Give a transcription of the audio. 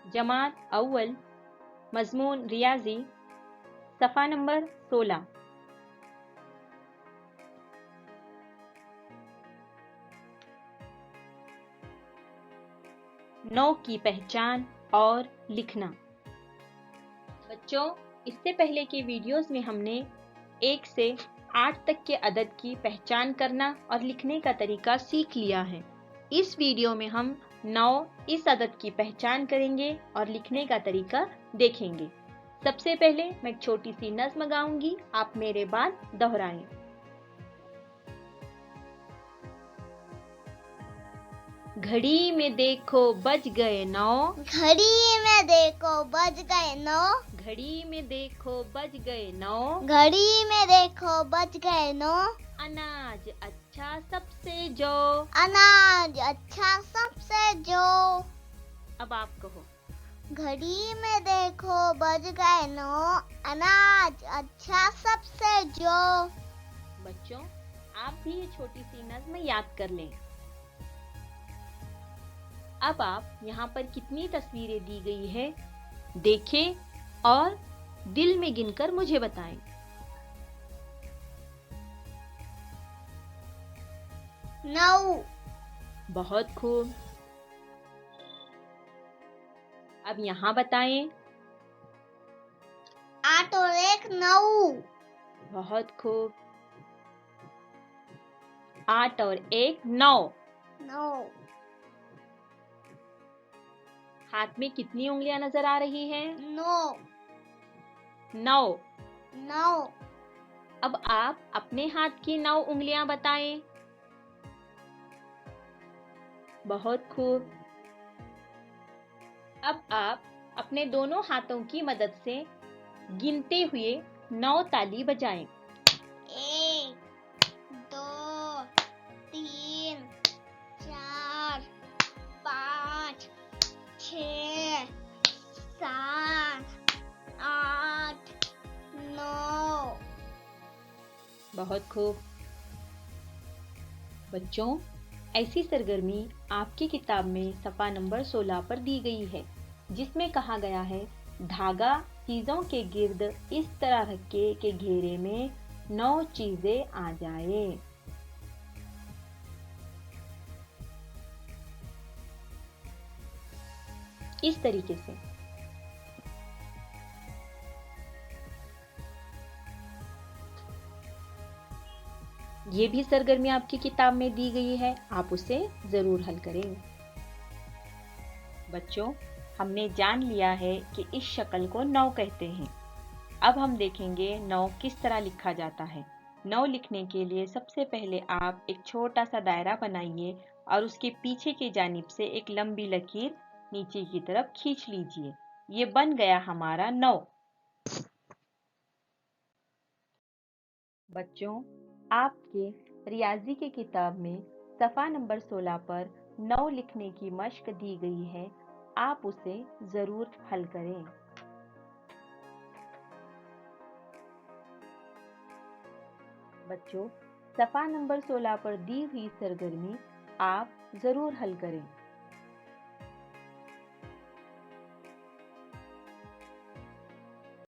जमात अव्वल, मजमून रियाजी, सफ़ा नंबर 16। नौ की पहचान और लिखना। बच्चों, इससे पहले के वीडियोस में हमने 1 से 8 तक के अदद की पहचान करना और लिखने का तरीका सीख लिया है। इस वीडियो में हम 9 इस अदद की पहचान करेंगे और लिखने का तरीका देखेंगे। सबसे पहले मैं एक छोटी सी नज़्म गाऊंगी, आप मेरे बाद दोहराएं। घड़ी में देखो बज गए 9, घड़ी में देखो बज गए 9, घड़ी में देखो बज गए 9, घड़ी में देखो बज गए 9, अनाज अच्छा सबसे जो, अनाज अच्छा सबसे जो। अब आप कहो। घड़ी में देखो बज गए 9, अनाज अच्छा सबसे जो। बच्चों, आप भी ये छोटी सी नज़्म याद कर लें। अब आप यहाँ पर कितनी तस्वीरें दी गई है देखें और दिल में गिनकर मुझे बताएं। 9। बहुत खूब। अब यहाँ बताएं। 8 और 1 9। बहुत खूब। 8 और 1 9। 9। हाथ में कितनी उंगलियां नजर आ रही हैं? 9। 9। 9। अब आप अपने हाथ की 9 उंगलियां बताएं। बहुत खूब। अब आप अपने दोनों हाथों की मदद से गिनते हुए 9 ताली बजाएं। 1 2 3 4 5 6 7 8 9। बहुत खूब। बच्चों, ऐसी सरगर्मी आपकी किताब में सफ़ा नंबर 16 पर दी गई है, जिसमें कहा गया है धागा चीज़ों के गिर्द इस तरह रखे कि घेरे में 9 चीज़ें आ जाए। इस तरीके से। ये भी सरगर्मी आपकी किताब में दी गई है, आप उसे ज़रूर हल करें। बच्चों, हमने जान लिया है कि इस शक्ल को 9 कहते हैं। अब हम देखेंगे 9 किस तरह लिखा जाता है। 9 लिखने के लिए सबसे पहले आप एक छोटा सा दायरा बनाइए और उसके पीछे की जानिब से एक लंबी लकीर नीचे की तरफ खींच लीजिए। ये बन गया हमारा 9। बच्चों, आपके रियाजी की किताब में सफ़ा नंबर 16 पर 9 लिखने की मश्क दी गई है, आप उसे ज़रूर हल करें। बच्चों, सफ़ा नंबर 16 पर दी हुई सरगर्मी आप ज़रूर हल करें।